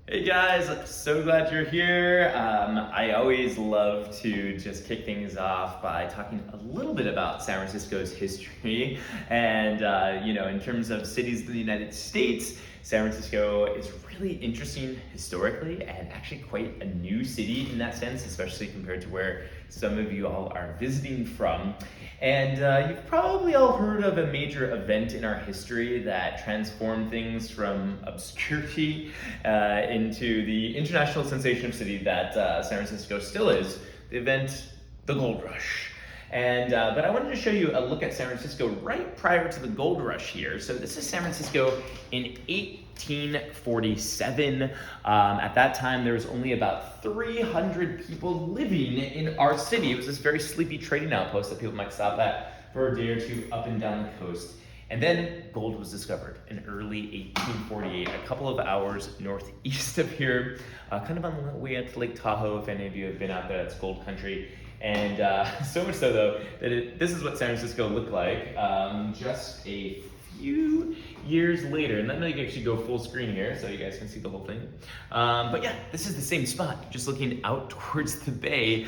Hey guys, so glad you're here. I always love to just kick things off by talking a little bit about San Francisco's history. And, in terms of cities in the United States, San Francisco is really interesting historically and actually quite a new city in that sense, especially compared to where some of you all are visiting from. And you've probably all heard of a major event in our history that transformed things from obscurity into the international sensation of city that San Francisco still is, the event, the Gold Rush. But I wanted to show you a look at San Francisco right prior to the Gold Rush here. So this is San Francisco in 1847. At that time, there was only about 300 people living in our city. It was this very sleepy trading outpost that people might stop at for a day or two up and down the coast. And then gold was discovered in early 1848, a couple of hours northeast of here, kind of on the way up to Lake Tahoe. If any of you have been out there, that's gold country. And so much so, though, that this is what San Francisco looked like just a few years later. And then you can actually go full screen here so you guys can see the whole thing. But yeah, this is the same spot, just looking out towards the bay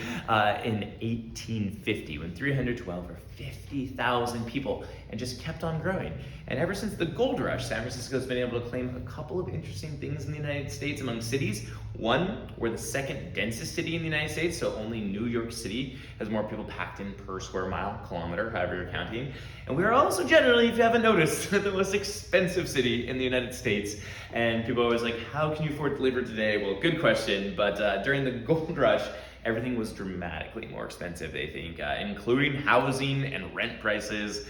in 1850 when 312 or 50,000 people and just kept on growing. And ever since the gold rush, San Francisco has been able to claim a couple of interesting things in the United States among cities. One, we're the second densest city in the United States, so only New York City has more people packed in per square mile, kilometer, however you're counting. And we're also generally, if you haven't noticed, the most expensive city in the United States. And people are always like, how can you afford to live here today? Well, good question, but during the gold rush, everything was dramatically more expensive, they think, including housing and rent prices,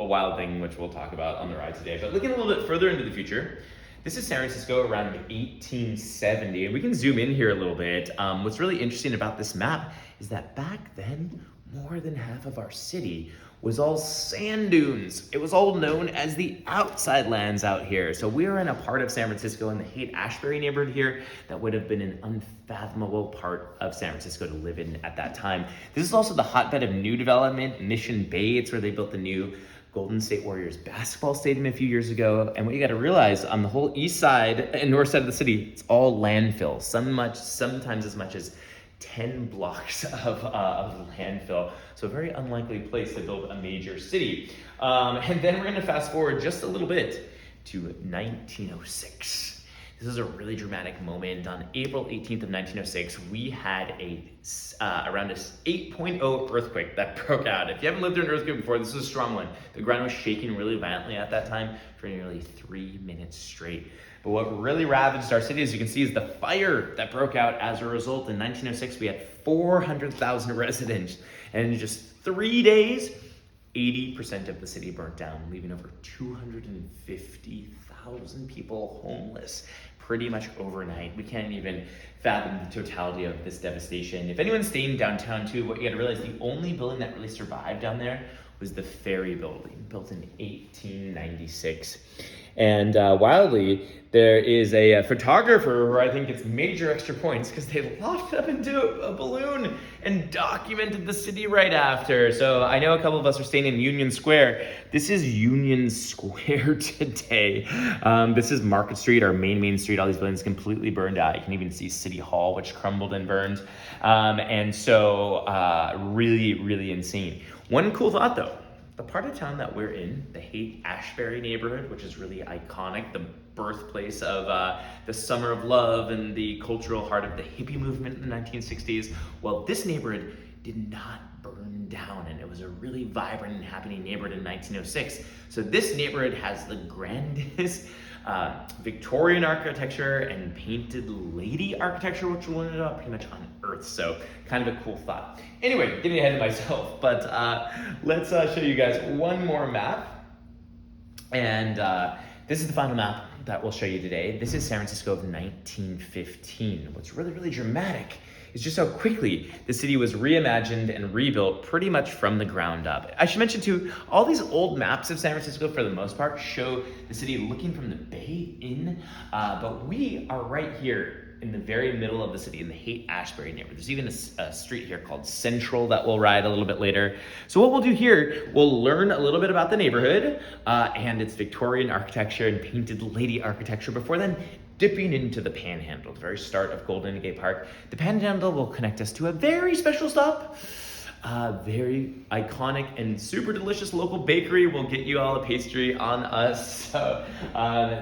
a wild thing which we'll talk about on the ride today. But looking a little bit further into the future, this is San Francisco around 1870, and we can zoom in here a little bit. What's really interesting about this map is that back then, more than half of our city was all sand dunes. It was all known as the outside lands out here. So we are in a part of San Francisco in the Haight-Ashbury neighborhood here that would have been an unfathomable part of San Francisco to live in at that time. This is also the hotbed of new development, Mission Bay. It's where they built the new Golden State Warriors basketball stadium a few years ago. And what you got to realize, on the whole east side and north side of the city, it's all landfill. Sometimes as much as 10 blocks of landfill. So a very unlikely place to build a major city. And then we're going to fast forward just a little bit to 1906. This is a really dramatic moment. On April 18th of 1906, we had around a 8.0 earthquake that broke out. If you haven't lived through an earthquake before, this is a strong one. The ground was shaking really violently at that time for nearly 3 minutes straight. But what really ravaged our city, as you can see, is the fire that broke out as a result. In 1906, we had 400,000 residents. And in just 3 days, 80% of the city burnt down, leaving over 250,000 people homeless pretty much overnight. We can't even fathom the totality of this devastation. If anyone's staying downtown too, what you gotta realize, the only building that really survived down there was the Ferry Building, built in 1896. And wildly, there is a photographer who I think gets major extra points because they lofted up into a balloon and documented the city right after. So I know a couple of us are staying in Union Square. This is Union Square today. This is Market Street, our main street. All these buildings completely burned out. You can even see City Hall, which crumbled and burned. Really, really insane. One cool thought though, the part of town that we're in, the Haight-Ashbury neighborhood, which is really iconic, the birthplace of the Summer of Love and the cultural heart of the hippie movement in the 1960s, well, this neighborhood did not burn down, and it was a really vibrant and happening neighborhood in 1906. So this neighborhood has the grandest Victorian architecture and painted lady architecture, which will end up pretty much unearthed. So kind of a cool thought. Anyway, getting ahead of myself, but let's show you guys one more map. And this is the final map that we'll show you today. This is San Francisco of 1915. What's really, really dramatic is just how quickly the city was reimagined and rebuilt pretty much from the ground up. I should mention too, all these old maps of San Francisco for the most part show the city looking from the bay in, but we are right here in the very middle of the city in the Haight-Ashbury neighborhood. There's even a street here called Central that we'll ride a little bit later. So what we'll do here, we'll learn a little bit about the neighborhood and its Victorian architecture and painted lady architecture before then dipping into the Panhandle, the very start of Golden Gate Park. The Panhandle will connect us to a very special stop. Very iconic and super delicious local bakery will get you all a pastry on us. So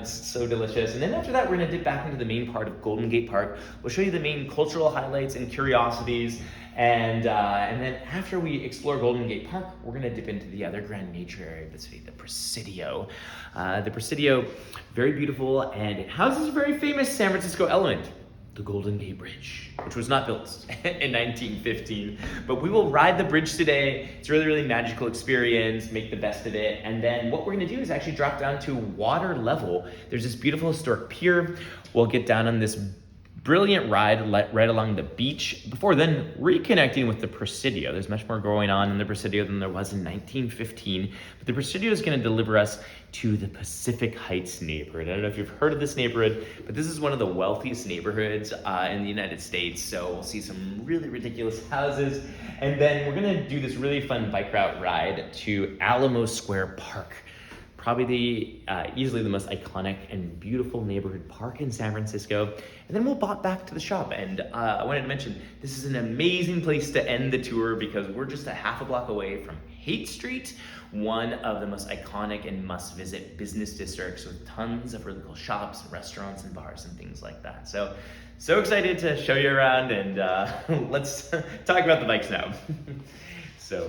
it's so delicious. And then after that, we're gonna dip back into the main part of Golden Gate Park. We'll show you the main cultural highlights and curiosities. And then after we explore Golden Gate Park, we're gonna dip into the other grand nature area of the city, the Presidio. The Presidio, very beautiful, and it houses a very famous San Francisco element, the Golden Gate Bridge, which was not built in 1915, but we will ride the bridge today. It's a really, really magical experience, make the best of it. And then what we're gonna do is actually drop down to water level. There's this beautiful historic pier. We'll get down on this brilliant ride right along the beach before then reconnecting with the Presidio. There's much more going on in the Presidio than there was in 1915, but the Presidio is going to deliver us to the Pacific Heights neighborhood. I don't know if you've heard of this neighborhood, but this is one of the wealthiest neighborhoods in the United States. So we'll see some really ridiculous houses. And then we're going to do this really fun bike route ride to Alamo Square Park. Probably easily the most iconic and beautiful neighborhood park in San Francisco. And then we'll bop back to the shop. And I wanted to mention, this is an amazing place to end the tour because we're just a half a block away from Haight Street, one of the most iconic and must-visit business districts with tons of really cool shops, and restaurants, and bars, and things like that. So excited to show you around, and let's talk about the bikes now. So.